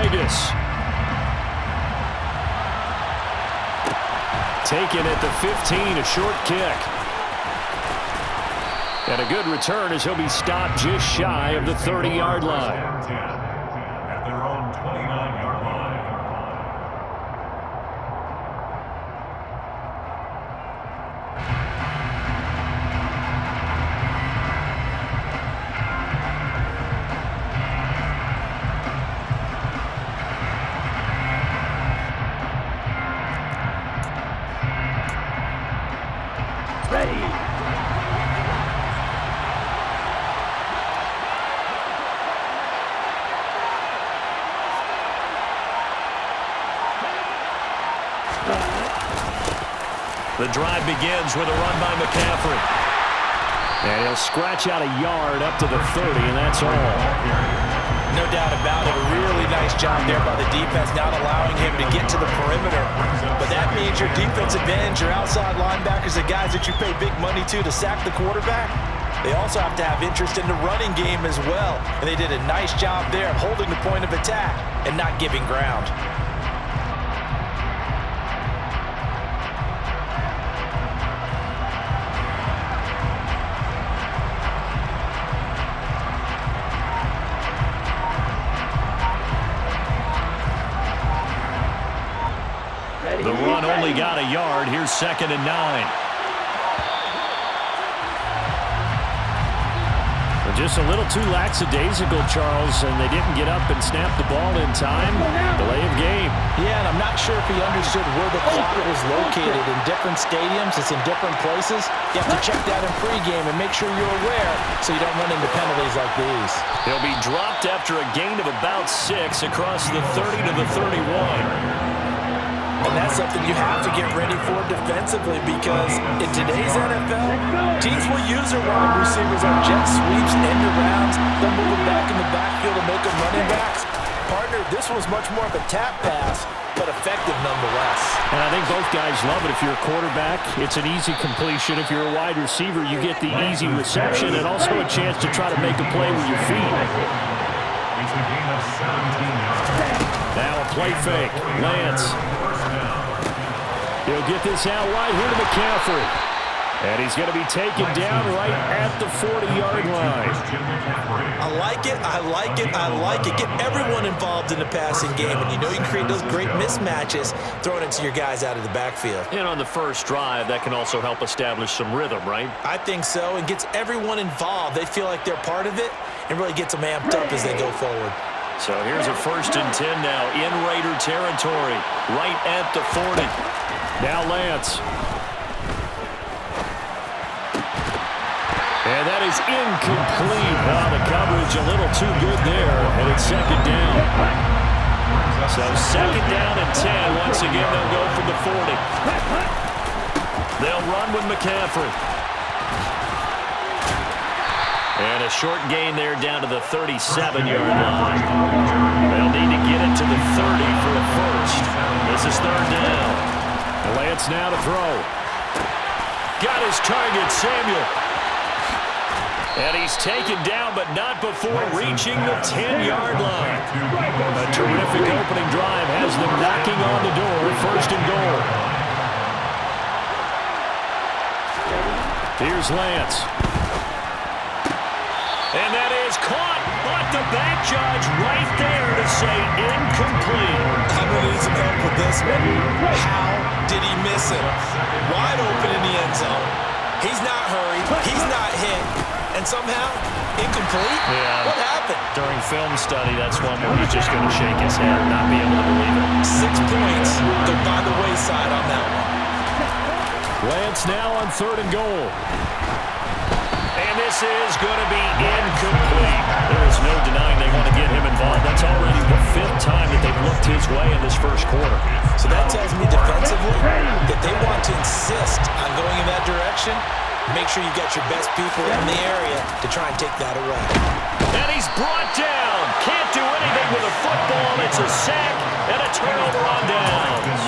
Vegas. Taken at the 15, a short kick. And a good return as he'll be stopped just shy of the 30-yard line. At their own 29-yard line. The drive begins with a run by McCaffrey. And he'll scratch out a yard up to the 30, and that's all. No doubt about it. A really nice job there by the defense, not allowing him to get to the perimeter. But that means your defensive ends, your outside linebackers, the guys that you pay big money to sack the quarterback, they also have to have interest in the running game as well. And they did a nice job there of holding the point of attack and not giving ground. The run only got a yard. Here's 2nd and 9. Well, just a little too lackadaisical, Charles, and they didn't get up and snap the ball in time. Delay of game. Yeah, and I'm not sure if he understood where the clock was located. In different stadiums, it's in different places. You have to check that in pregame and make sure you're aware so you don't run into penalties like these. He'll be dropped after a gain of about 6 across the 30 to the 31. And that's something you have to get ready for defensively because in today's NFL, teams will use their wide receivers on jet sweeps, end arounds. They'll move them back in the backfield and make them running backs. Partner, this was much more of a tap pass, but effective nonetheless. And I think both guys love it. If you're a quarterback, it's an easy completion. If you're a wide receiver, you get the easy reception and also a chance to try to make a play with your feet. It's a gain of 17 yards. Now a play fake. Lance. He'll get this out wide here to McCaffrey. And he's going to be taken down right at the 40-yard line. I like it, I like it, I like it. Get everyone involved in the passing game. And you know you can create those great mismatches throwing it to your guys out of the backfield. And on the first drive, that can also help establish some rhythm, right? I think so. It gets everyone involved. They feel like they're part of it and really gets them amped up as they go forward. So here's a 1st and 10 now in Raider territory, right at the 40. Now Lance. And that is incomplete. Wow, the coverage a little too good there, and it's 2nd down. So 2nd down and 10. Once again, they'll go from the 40. They'll run with McCaffrey. And a short gain there down to the 37-yard line. They'll need to get it to the 30 for a first. This is 3rd down. Lance now to throw. Got his target, Samuel. And he's taken down, but not before reaching the 10-yard line. A terrific opening drive has them knocking on the door. 1st and goal. Here's Lance. And that is caught, but the back judge right there to say incomplete. I'm going to need some help with this one. How did he miss it? Wide open in the end zone. He's not hurried. He's not hit. And somehow, incomplete? Yeah. What happened? During film study, that's one where he's just going to shake his head and not be able to believe it. 6 points go by the wayside on that one. Lance now on 3rd and goal. And this is going to be incomplete. There is no denying they want to get him involved. That's already the 5th time that they've looked his way in this first quarter. So that tells me defensively that they want to insist on going in that direction. Make sure you got your best people in the area to try and take that away. And he's brought down. Can't do anything with a football. It's a sack and a turnover on downs.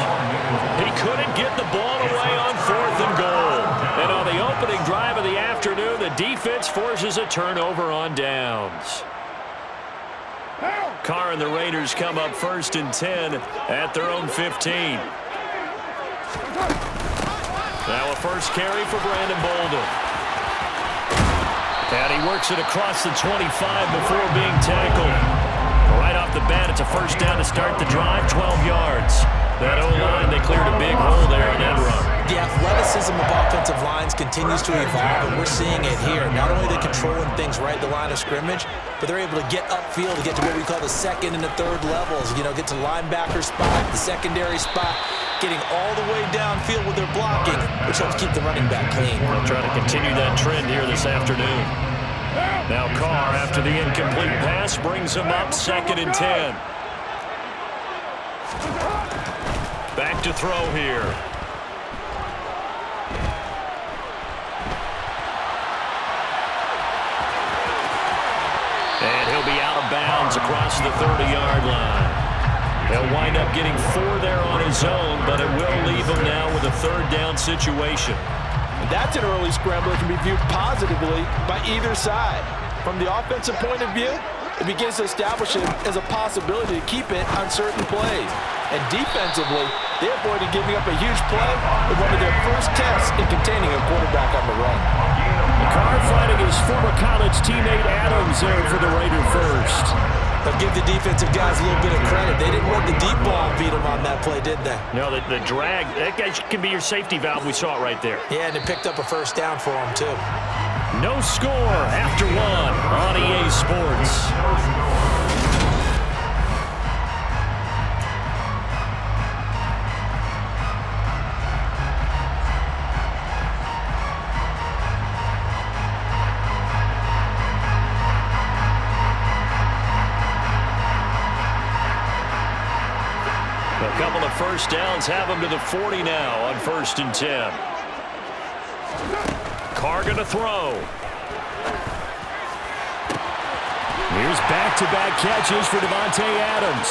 He couldn't get the ball away on 4th and goal. And on the opening drive of the afternoon, the defense forces a turnover on downs. Carr and the Raiders come up 1st and 10 at their own 15. Now a first carry for Brandon Bolden. And he works it across the 25 before being tackled. Right off the bat, it's a first down to start the drive, 12 yards. That O-line, they cleared a big hole there on that run. The athleticism of offensive lines continues to evolve, and we're seeing it here. Not only are they controlling things right at the line of scrimmage, but they're able to get upfield to get to what we call the second and the third levels. You know, get to linebacker spot, the secondary spot, getting all the way downfield with their blocking, which helps keep the running back clean. They'll try to continue that trend here this afternoon. Now Carr, after the incomplete pass, brings him up 2nd and 10. Back to throw here. And he'll be out of bounds across the 30-yard line. He'll wind up getting 4 there on his own, but it will leave him now with a 3rd down situation. That's an early scramble that can be viewed positively by either side. From the offensive point of view, it begins to establish it as a possibility to keep it on certain plays. And defensively, they avoided giving up a huge play with one of their first tests in containing a quarterback on the run. Carr finding his former college teammate Adams there for the Raider first. They'll give the defensive guys a little bit of credit. They didn't let the deep ball beat them on that play, did they? No, the drag, that guy can be your safety valve. We saw it right there. Yeah, and it picked up a first down for him, too. No score after 1 on EA Sports. A couple of first downs have him to the 40 now on 1st and 10. Carr going to throw. Here's back-to-back catches for Davante Adams.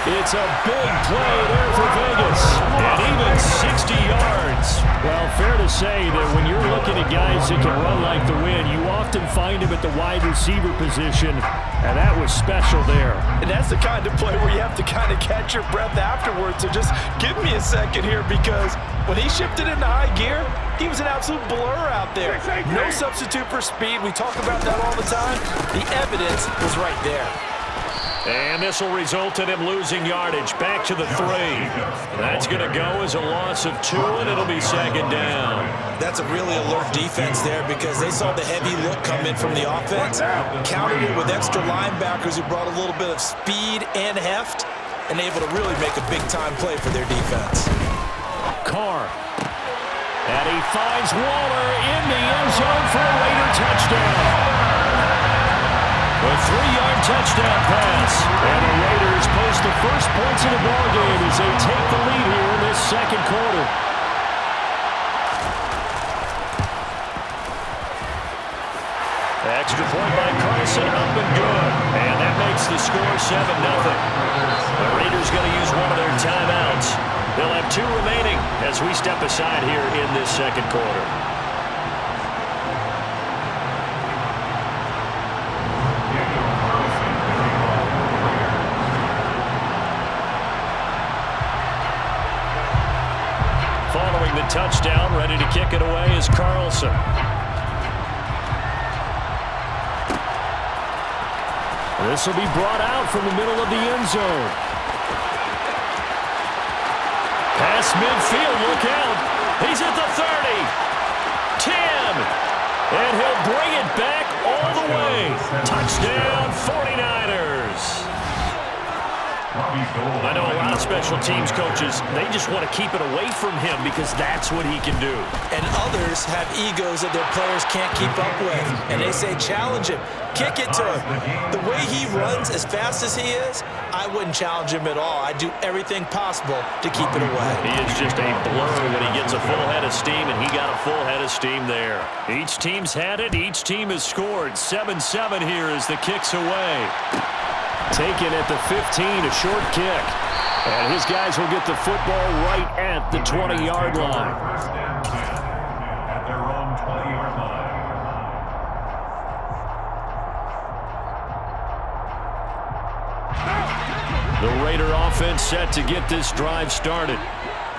It's a big play there for Vegas. And even 60 yards. Well, fair to say that when you're looking at guys that can run like the wind, you often find him at the wide receiver position, and that was special there. And that's the kind of play where you have to kind of catch your breath afterwards. So just give me a second here, because when he shifted into high gear, he was an absolute blur out there. No substitute for speed. We talk about that all the time. The evidence was right there. And this will result in him losing yardage. Back to the 3. That's going to go as a loss of 2, and it'll be 2nd down. That's a really alert defense there, because they saw the heavy look come in from the offense, countered it with extra linebackers who brought a little bit of speed and heft, and able to really make a big-time play for their defense. Carr. And he finds Waller in the end zone for a Raider touchdown. A 3-yard touchdown pass. And the Raiders post the first points of the ballgame as they take the lead here in this 2nd quarter. Extra point by Carson, up and good. And that makes the score 7-0. The Raiders going to use one of their timeouts. They'll have 2 remaining as we step aside here in this 2nd quarter. Following the touchdown, ready to kick it away is Carlson. This will be brought out from the middle of the end zone. Pass midfield, look out. He's at the 30. 10. And he'll bring it back all the way. Touchdown, 49ers. I know a lot of special teams coaches, they just want to keep it away from him because that's what he can do. And others have egos that their players can't keep up with. And they say, challenge him. Kick it to him. The way he runs as fast as he is, I wouldn't challenge him at all. I'd do everything possible to keep it away. He is just a blur when he gets a full head of steam, and he got a full head of steam there. Each team's had it. Each team has scored. 7-7 here as the kick's away. Taken at the 15, a short kick. And his guys will get the football right at the 20-yard line. First and 10 at their own 20-yard line. The Raider offense set to get this drive started.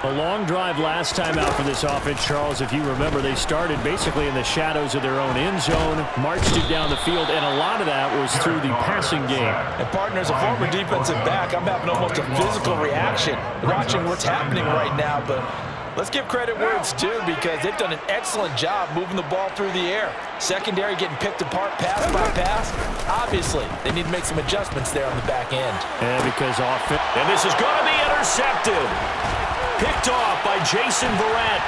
A long drive last time out for this offense, Charles. If you remember, they started basically in the shadows of their own end zone, marched it down the field, and a lot of that was through the passing game. And partner, as a former defensive back, I'm having almost a physical reaction watching what's happening right now. But let's give credit where it's due, because they've done an excellent job moving the ball through the air. Secondary getting picked apart pass by pass. Obviously, they need to make some adjustments there on the back end. And because offense. And this is going to be intercepted. Picked off by Jason Verrett.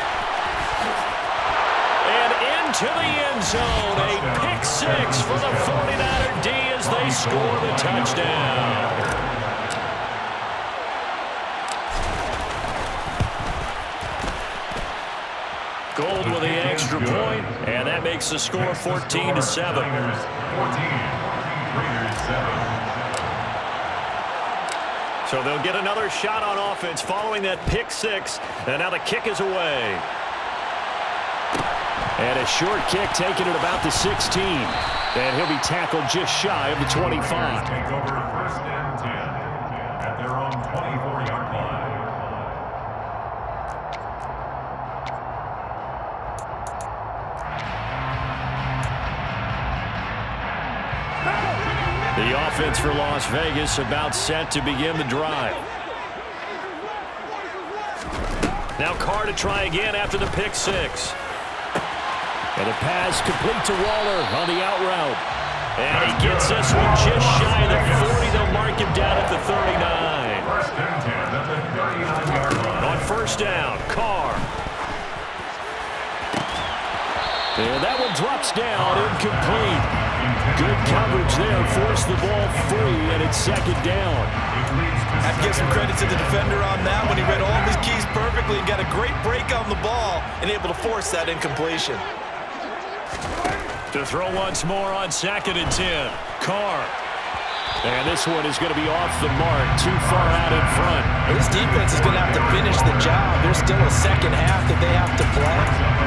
And into the end zone. A pick six for the 49er D as they score the touchdown. Gold with the extra point, and that makes the score 14-7. Raiders 14, Raiders 7. So they'll get another shot on offense following that pick six, and now the kick is away. And a short kick taken at about the 16, and he'll be tackled just shy of the 25. Take over first and 10 at their own 24-yard line. The offense for Las Vegas about set to begin the drive. Now Carr to try again after the pick six. And a pass complete to Waller on the out route. And he gets this one just shy of the 40. They'll mark him down at the 39. First and 10 at the 39-yard line. On first down, Carr. And that one drops down, incomplete. Good coverage there, forced the ball free, and it's second down. I'd give some credit to the defender on that when he read all of his keys perfectly and got a great break on the ball and able to force that incompletion. To throw once more on second and 10, Carr. And this one is going to be off the mark, too far out in front. This defense is going to have to finish the job. There's still a second half that they have to play.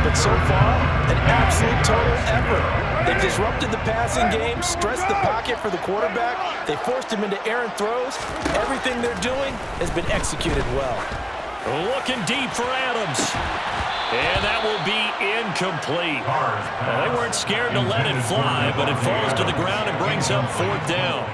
But so far, an absolute total effort. They've disrupted the passing game, stressed the pocket for the quarterback. They forced him into errant throws. Everything they're doing has been executed well. Looking deep for Adams. And that will be incomplete. They weren't scared to let it fly, but it falls to the ground and brings up fourth down.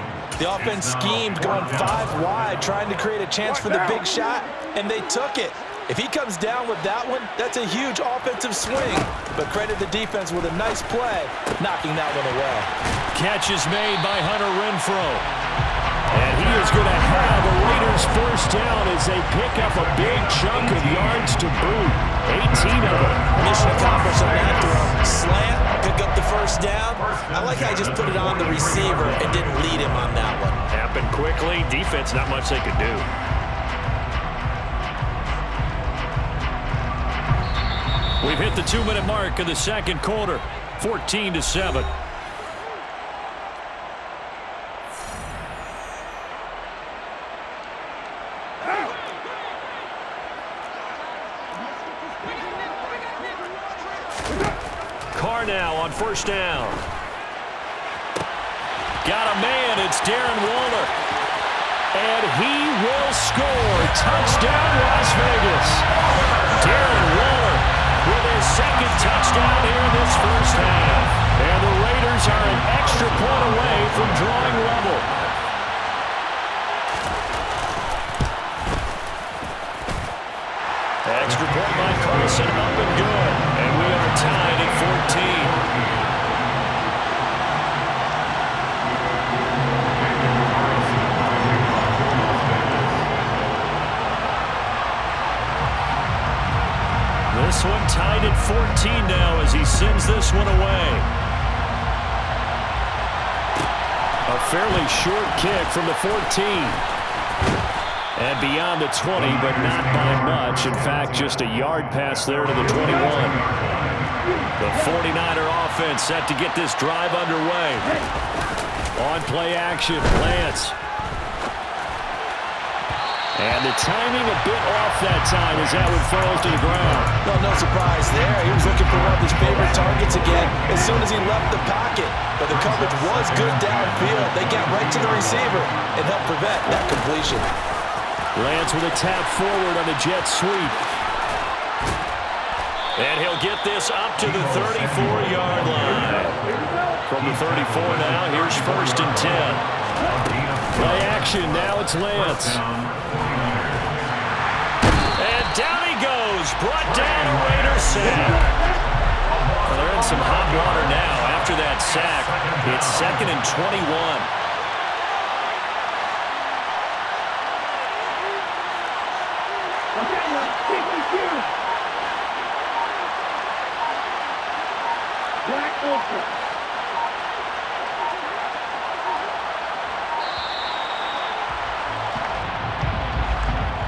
The offense schemed going 5 wide, trying to create a chance for the big shot, and they took it. If he comes down with that one, that's a huge offensive swing. But credit the defense with a nice play, knocking that one away. Catch is made by Hunter Renfrow. And he is going to have a Raiders first down as they pick up a big chunk of yards to boot. 18 of them. Mission accomplished on that throw. Slant, pick up the first down. I like how he just put it on the receiver and didn't lead him on that one. Happened quickly. Defense, not much they could do. We've hit the 2-minute mark of the second quarter. 14-7. Carr now on first down. Got a man. It's Darren Waller. And he will score. Touchdown, Las Vegas. Darren Waller with his second touchdown here in this first half. And the Raiders are an extra point away from drawing level. Extra point by Carson, up and good. And we are tied at 14. This one tied at 14 now as he sends this one away. A fairly short kick from the 14. And beyond the 20, but not by much. In fact, just a yard pass there to the 21. The 49er offense set to get this drive underway. On play action, Lance. And the timing a bit off that time as that one falls to the ground. Well, no surprise there. He was looking for one of his favorite targets again as soon as he left the pocket. but the coverage was good downfield. They got right to the receiver and helped prevent that completion. Lance with a tap forward on the jet sweep. And he'll get this up to the 34-yard line. From the 34 now, here's 1st and 10. Play action, now it's Lance. And down he goes, brought down a Raider sack. Well, they're in some hot water now after that sack. It's 2nd and 21.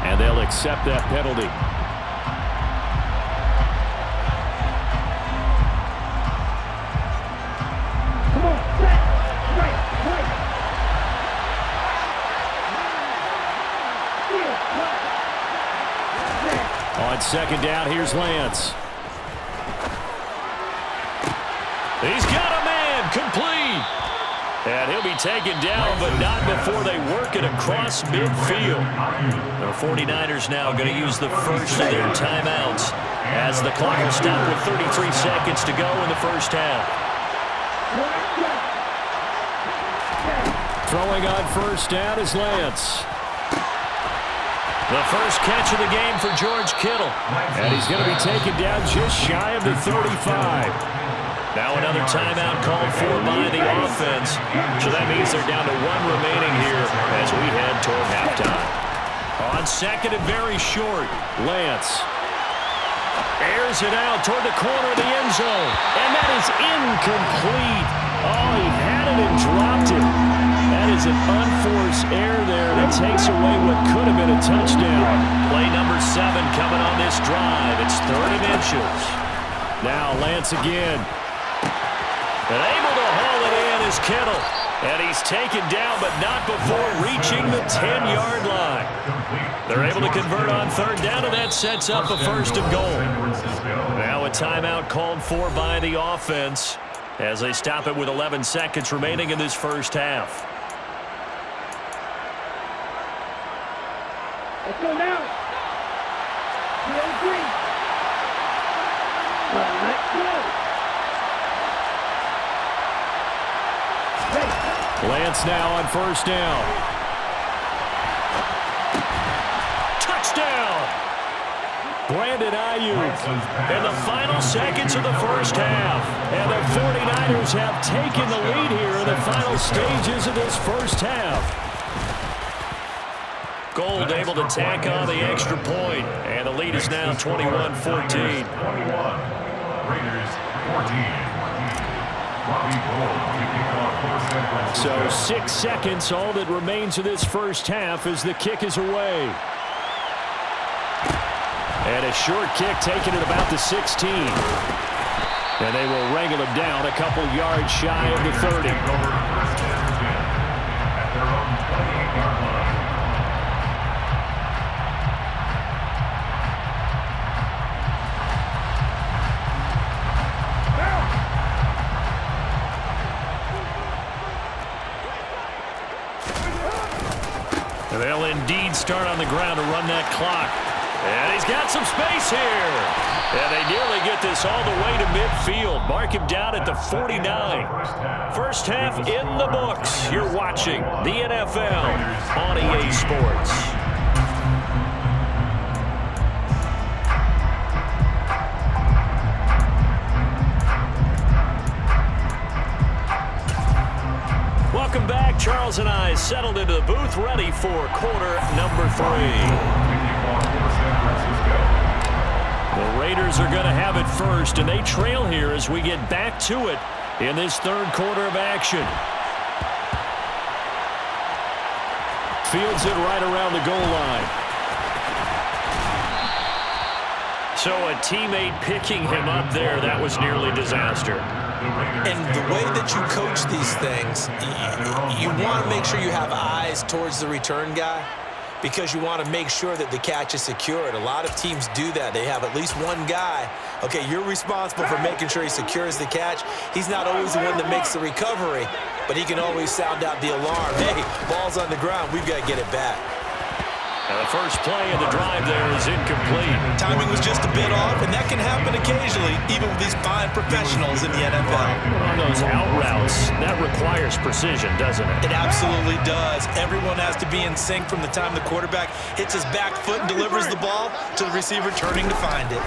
And they'll accept that penalty. Come on, set, right. On 2nd down, here's Lance. He's got a man, complete. And he'll be taken down, but not before they work it across midfield. The 49ers now going to use the first of their timeouts as the clock will stop with 33 seconds to go in the first half. Throwing on 1st down is Lance. The first catch of the game for George Kittle. And he's going to be taken down just shy of the 35. Now another timeout called for by the offense. So that means they're down to 1 remaining here as we head toward halftime. On 2nd and very short, Lance airs it out toward the corner of the end zone. And that is incomplete. Oh, he had it and dropped it. That is an unforced error there that takes away what could have been a touchdown. Play number 7 coming on this drive. It's 3rd and inches. Now Lance again. And able to haul it in is Kittle. And he's taken down, but not before reaching the 10-yard line. They're able to convert on 3rd down, and that sets up a 1st and goal. Now a timeout called for by the offense as they stop it with 11 seconds remaining in this first half. Let's go now. 3-3. Let's go. Lance now on 1st down. Touchdown! Brandon Ayuk. In the final seconds of the first half. And the 49ers have taken the lead here in the final stages of this first half. Gold able to tack on the extra point, and the lead is now 21-14. 21. Raiders 14. So 6 seconds, all that remains of this first half as the kick is away. And a short kick taken at about the 16. And they will wrangle him down a couple yards shy of the 30. They'll indeed start on the ground to run that clock. And he's got some space here. And they nearly get this all the way to midfield. Mark him down at the 49. First half in the books. You're watching the NFL on EA Sports. Welcome back. Charles and I settled into the booth, ready for quarter number 3. The Raiders are going to have it first, and they trail here as we get back to it in this third quarter of action. Fields it right around the goal line. So a teammate picking him up there, that was nearly disaster. And the way that you coach these things, you want to make sure you have eyes towards the return guy. because you want to make sure that the catch is secured. A lot of teams do that. They have at least one guy. Okay, you're responsible for making sure he secures the catch. He's not always the one that makes the recovery, but he can always sound out the alarm. Hey, ball's on the ground. We've got to get it back. And the first play of the drive there is incomplete. Timing was just a bit off, and that can happen occasionally, even with these fine professionals in the NFL. On those out routes, that requires precision, doesn't it? It absolutely does. Everyone has to be in sync from the time the quarterback hits his back foot and delivers the ball to the receiver turning to find it.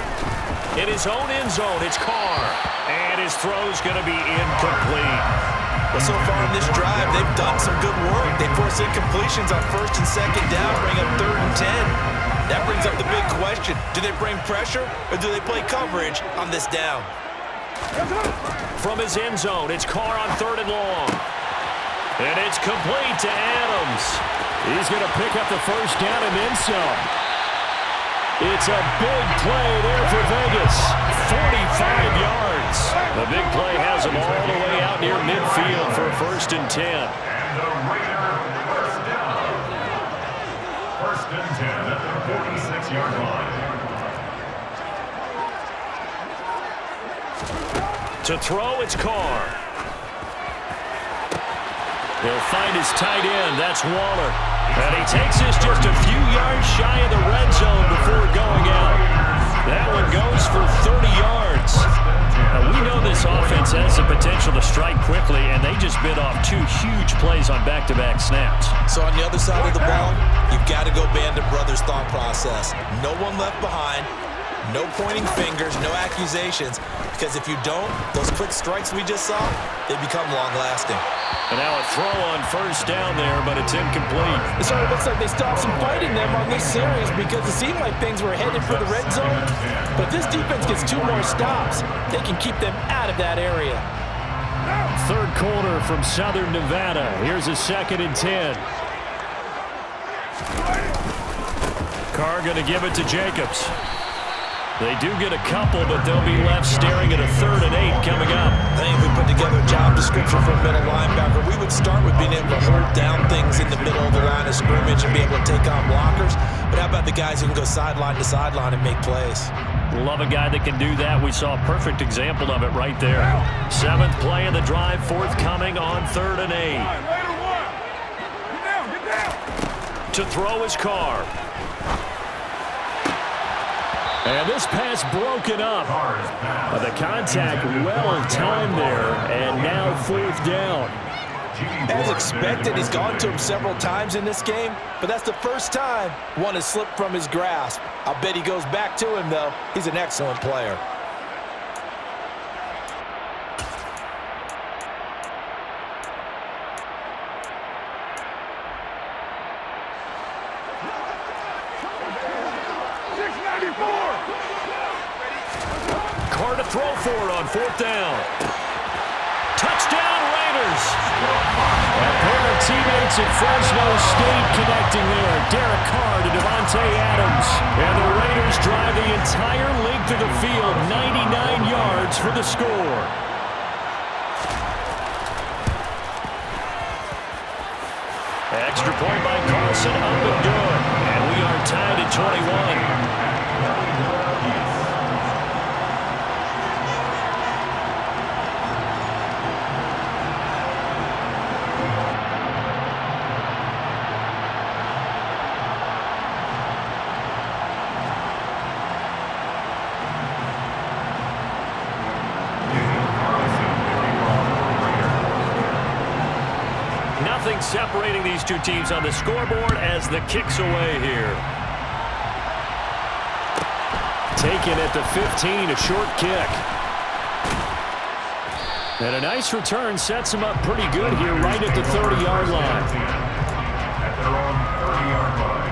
In his own end zone, it's Carr. And his throw's going to be incomplete. Well, so far in this drive, they've done some good work. They force incompletions on 1st and 2nd down, bring up 3rd and 10. That brings up the big question. Do they bring pressure or do they play coverage on this down? From his end zone, it's Carr on 3rd and long. And it's complete to Adams. He's going to pick up the first down and then some. It's a big play there for Vegas. 45 yards. The big play has him all the way out near midfield for 1st and 10. And the Raider first down. 1st and 10 at the 46-yard line. To throw, it's Carr. He'll find his tight end. That's Waller. And he takes this just a few yards shy of the red zone before going out. That one goes for 30 yards. Now, we know this offense has the potential to strike quickly, and they just bit off 2 huge plays on back-to-back snaps. So on the other side of the ball, you've got to go Band of Brothers thought process. No one left behind. No pointing fingers, no accusations, because if you don't, those quick strikes we just saw, they become long-lasting. And now a throw on 1st down there, but it's incomplete. It sort of looks like they stopped some fighting them on this series because it seemed like things were headed for the red zone. But if this defense gets 2 more stops, they can keep them out of that area. 3rd quarter from Southern Nevada. Here's a 2nd and 10. Carr going to give it to Jacobs. They do get a couple, but they'll be left staring at a 3rd and 8 coming up. I think if we put together a job description for a middle linebacker, we would start with being able to hold down things in the middle of the line of scrimmage and be able to take on blockers. But how about the guys who can go sideline to sideline and make plays? Love a guy that can do that. We saw a perfect example of it right there. 7th play of the drive, forthcoming on 3rd and 8. To throw is Carr. And this pass broken up. The contact well timed there, and now 4th down. As expected, he's gone to him several times in this game, but that's the first time one has slipped from his grasp. I'll bet he goes back to him, though. He's an excellent player. Carr to throw for it on 4th down. Touchdown, Raiders! A pair of teammates at Fresno State connecting there. Derek Carr to Devontae Adams. And the Raiders drive the entire length of the field, 99 yards for the score. Extra point by Carson, up and good. And we are tied at 21. Nothing separating these 2 teams on the scoreboard as the kick's away here. Taken at the 15, a short kick. And a nice return sets him up pretty good here right at the 30-yard line. At their own 30-yard line.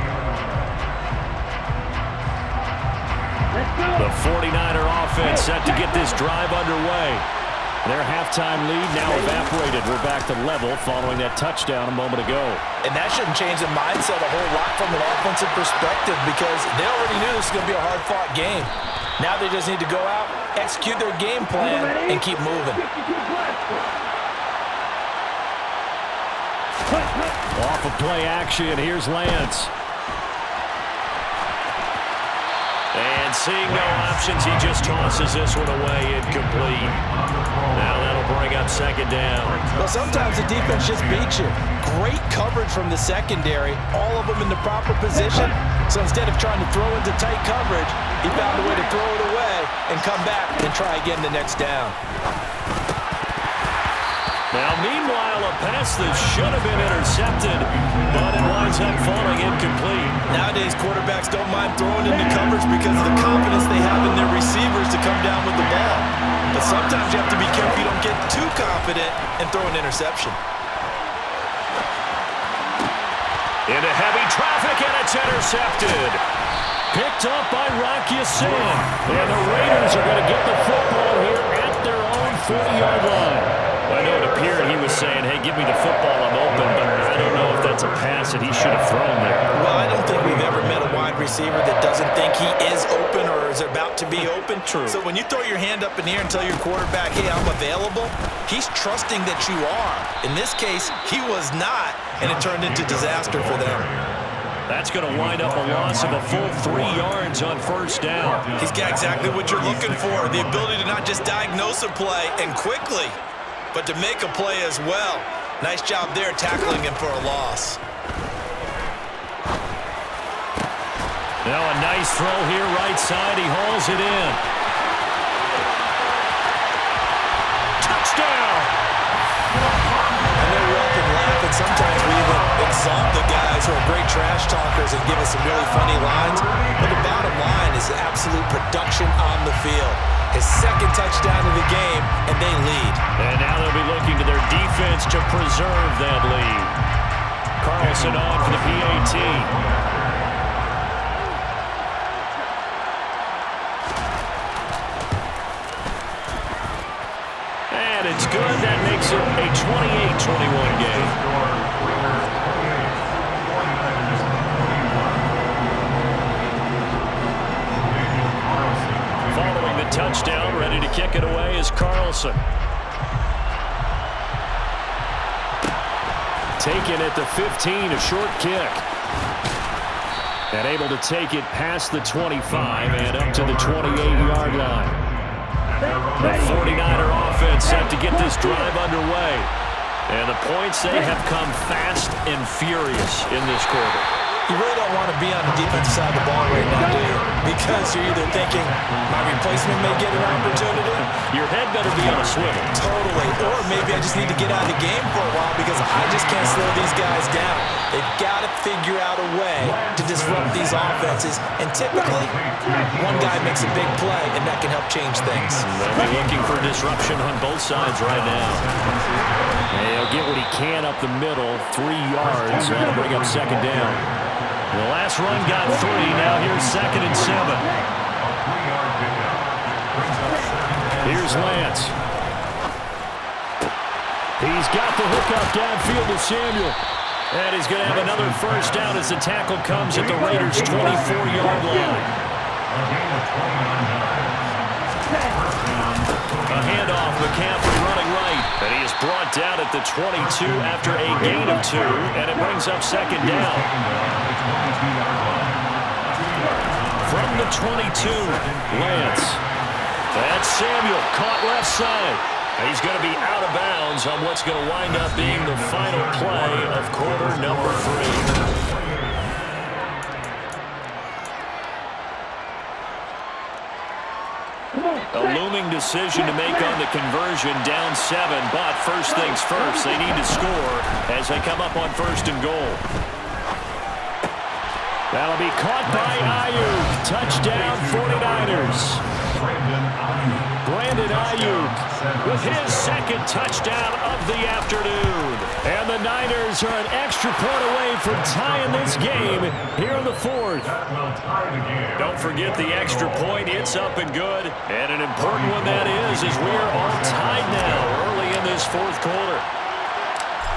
The 49er offense set to get this drive underway. Their halftime lead now evaporated. We're back to level following that touchdown a moment ago. And that shouldn't change the mindset a whole lot from an offensive perspective because they already knew this was going to be a hard-fought game. Now they just need to go out, execute their game plan, and keep moving. Off of play action, here's Lance. And seeing no options, he just tosses this one away incomplete. Now that'll bring up second down. Well, sometimes the defense just beats you. Great coverage from the secondary, all of them in the proper position. So instead of trying to throw into tight coverage, he found a way to throw it away and come back and try again the next down. Now, meanwhile, a pass that should have been intercepted, but it winds up falling incomplete. Nowadays, quarterbacks don't mind throwing into coverage because of the confidence they have in their receivers to come down with the ball. But sometimes you have to be careful you don't get too confident and throw an interception. Into heavy traffic, and it's intercepted. Picked up by Rocky Sin. And the Raiders are going to get the football here at their own 40-yard line. I know it appeared he was saying, hey, give me the football, I'm open, but I don't know if that's a pass that he should have thrown there. Well, I don't think we've ever met a wide receiver that doesn't think he is open or is about to be open. True. So when you throw your hand up in the air and tell your quarterback, hey, I'm available, he's trusting that you are. In this case, he was not, and it turned into disaster for them. That's going to wind up a loss of a full 3 yards on first down. He's got exactly what you're looking for, the ability to not just diagnose a play and quickly, but to make a play as well. Nice job there tackling him for a loss. Now a nice throw here right side. He hauls it in. Touchdown! I know we often laugh, and sometimes we even exalt the guys who are great trash talkers and give us some really funny lines. But the bottom line is absolute production on the field. His second touchdown of the game, and they lead. And now they'll be looking to their defense to preserve that lead. Carlson on for the PAT. And it's good. That makes it a 28-21 game. Following the touchdown, ready to kick it away is Carlson. Taken at the 15, a short kick. And able to take it past the 25 and up to the 28-yard line. The 49er offense set to get this drive underway. And the points, they have come fast and furious in this quarter. You really don't want to be on the defensive side of the ball right now, do you? Because you're either thinking, my replacement may get an opportunity. Your head better be on a swivel. Totally. Or maybe I just need to get out of the game for a while because I just can't slow these guys down. They've got to figure out a way to disrupt these offenses. And typically, one guy makes a big play, and that can help change things. They'll be looking for disruption on both sides right now. And he'll get what he can up the middle, 3 yards. That'll bring up second down. The last run got 3. Now here's 2nd and 7. Here's Lance. He's got the hook up downfield to Samuel. And he's going to have another first down as the tackle comes at the Raiders' 24-yard line. A handoff, McCaffrey running right. And he is brought down at the 22 after a gain of 2. And it brings up second down. From the 22, Lance. That's Samuel, caught left side. And he's going to be out of bounds on what's going to wind up being the final play of quarter number 3. A looming decision to make on the conversion, down 7, but first things first, they need to score as they come up on 1st and goal. That'll be caught by Ayuk. Touchdown, 49ers. Brandon Ayuk with his 2nd touchdown of the afternoon. And the Niners are an extra point away from tying this game here in the 4th. Don't forget the extra point. It's up and good. And an important one that is we are all tied now early in this 4th quarter.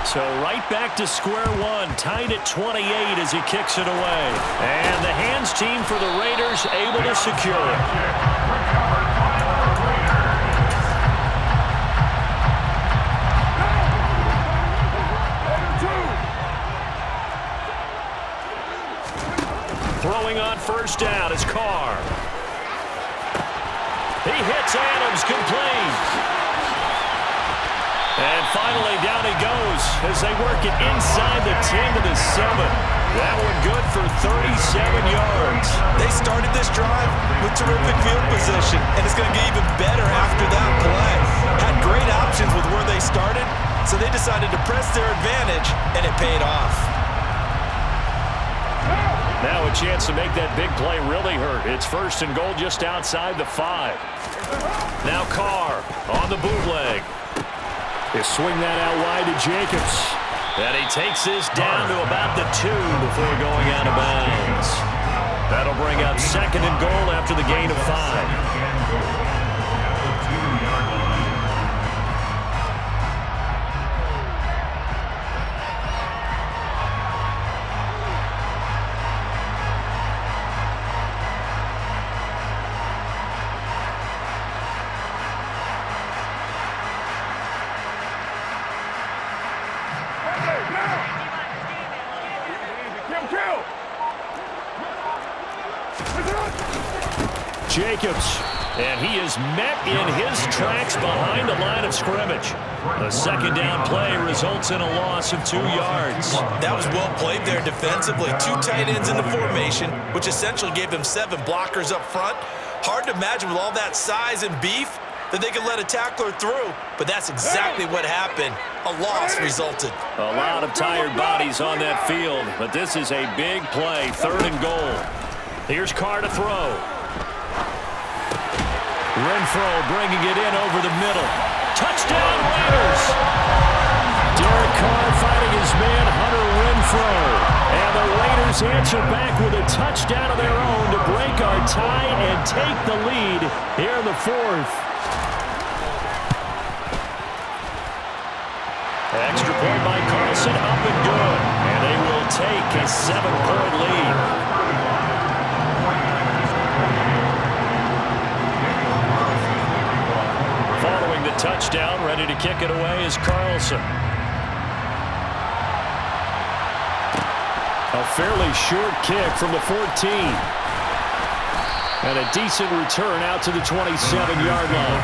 So right back to square one, tied at 28 as he kicks it away. And the hands team for the Raiders able to secure it. Throwing on first down is Carr. It's Adams, complete. And finally, down he goes as they work it inside the 10 to the 7. That one good for 37 yards. They started this drive with terrific field position, and it's going to get even better after that play. Had great options with where they started, so they decided to press their advantage, and it paid off. Now a chance to make that big play really hurt. It's first and goal just outside the 5. Now Carr on the bootleg. They swing that out wide to Jacobs. And he takes this down to about the 2 before going out of bounds. That'll bring up second and goal after the gain of 5. Jacobs, and he is met in his tracks behind the line of scrimmage. A second down play results in a loss of 2 yards. That was well played there defensively. 2 tight ends in the formation, which essentially gave him 7 blockers up front. Hard to imagine with all that size and beef that they could let a tackler through, but that's exactly what happened. A loss resulted. A lot of tired bodies on that field, but this is a big play, third and goal. Here's Carr to throw. Renfro bringing it in over the middle. Touchdown, Raiders! Derek Carr fighting his man, Hunter Renfro. And the Raiders answer back with a touchdown of their own to break our tie and take the lead here in the 4th. Extra point by Carlson, up and good. And they will take a 7-point lead. Following the touchdown, ready to kick it away is Carlson. A fairly short kick from the 14. And a decent return out to the 27-yard line.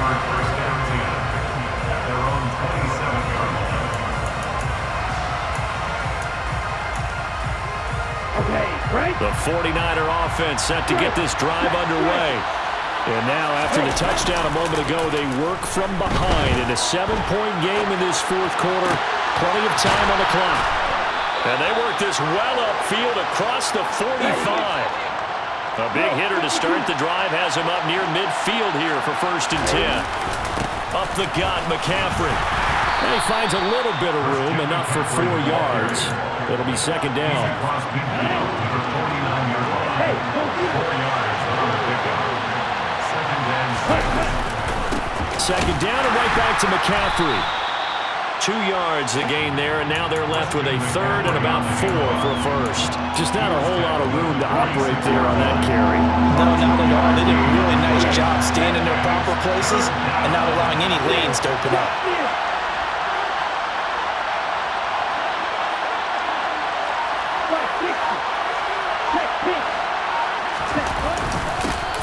The 49er offense set to get this drive underway. And now, after the touchdown a moment ago, they work from behind in a 7-point game in this 4th quarter. Plenty of time on the clock. And they work this well upfield across the 45. A big hitter to start the drive has him up near midfield here for first and 10. Up the gut, McCaffrey. And he finds a little bit of room, enough for 4 yards. It'll be second down. Second down and right back to McCaffrey. 2 yards the gain there, and now they're left with a third and about 4 for a first. Just not a whole lot of room to operate there on that carry. No, not at all. They did a really nice job staying in their proper places and not allowing any lanes to open up.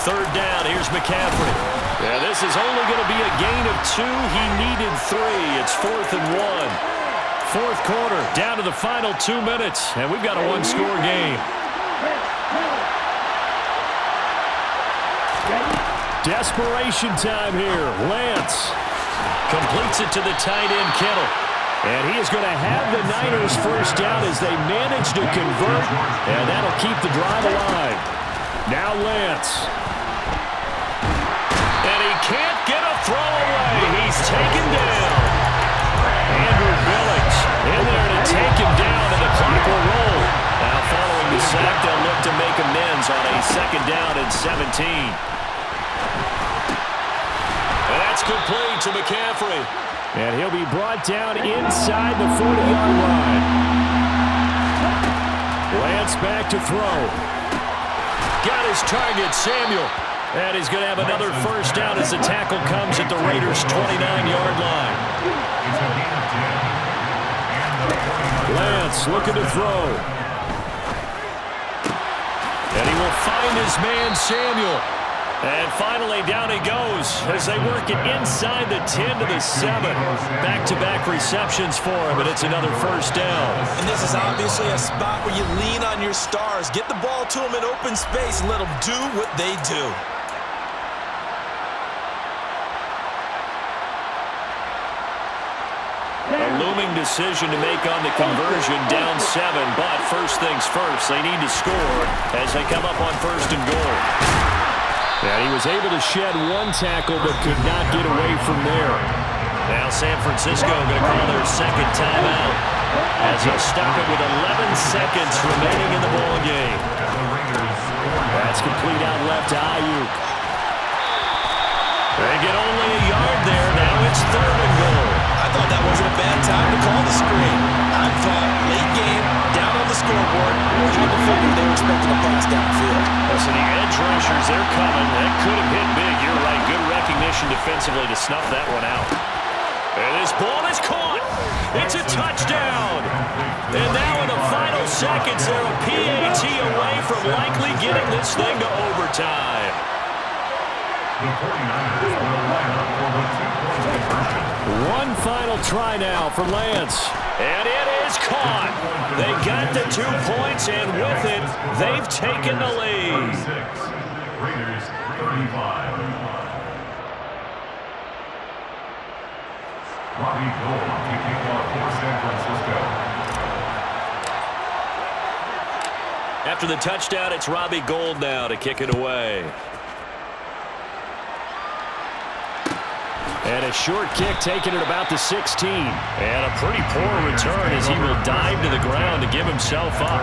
Third down, here's McCaffrey. Yeah, this is only going to be a gain of 2. He needed 3. It's 4th and 1. 4th quarter, down to the final 2 minutes, and we've got a 1-score game. Desperation time here. Lance Completes it to the tight end, Kittle. And he is going to have the Niners first down as they manage to convert, and that'll keep the drive alive. Now Lance. And he can't get a throw away. He's taken down. Andrew Billings in there to take him down, and the clock will roll. Now following the sack, they'll look to make amends on a second down and 17. And that's complete to McCaffrey. And he'll be brought down inside the 40-yard line. Lance back to throw. Got his target, Samuel. And he's going to have another first down as the tackle comes at the Raiders' 29-yard line. Lance looking to throw. And he will find his man, Samuel. And finally, down he goes as they work it inside the 10 to the 7. Back-to-back receptions for him, and it's another first down. And this is obviously a spot where you lean on your stars. Get the ball to them in open space and let them do what they do. A looming decision to make on the conversion, down 7. But first things first, they need to score as they come up on first and goal. And he was able to shed one tackle but could not get away from there. Now San Francisco going to call their second timeout as he'll stop it with 11 seconds remaining in the ball game. That's complete out left to Ayuk. They get only a yard there. Now it's third and goal. I thought that wasn't a bad time to call the screen. I thought late game, down on the scoreboard, had to figure they were expecting a pass downfield. So the edge rushers, they're coming. That could have hit big. You're right. Good recognition defensively to snuff that one out. And this ball is caught. It's a touchdown. And now in the final seconds, they're a PAT away from likely getting this thing to overtime. The 49ers will line up for the 2-point conversion. One final try now for Lance. And it is caught. They got the 2 points, and with it, they've taken the lead. 36, Raiders 35. Robbie Gould kicking off for San Francisco. After the touchdown, it's Robbie Gould now to kick it away. And a short kick taken at about the 16. And a pretty poor return as he will dive to the ground to give himself up.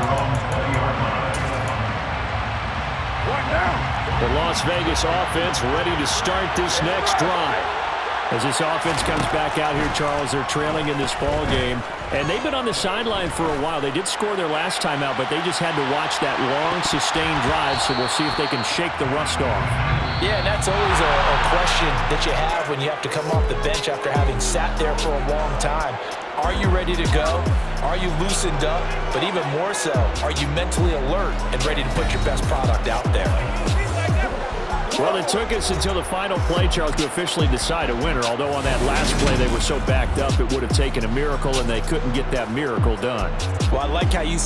The Las Vegas offense ready to start this next drive. As this offense comes back out here, Charles, they're trailing in this ball game. And they've been on the sideline for a while. They did score their last time out, but they just had to watch that long, sustained drive, so we'll see if they can shake the rust off. Yeah, and that's always a question that you have when you have to come off the bench after having sat there for a long time. Are you ready to go? Are you loosened up? But even more so, are you mentally alert and ready to put your best product out there? Well, it took us until the final play, Charles, to officially decide a winner. Although on that last play they were so backed up, it would have taken a miracle, and they couldn't get that miracle done. Well, I like how you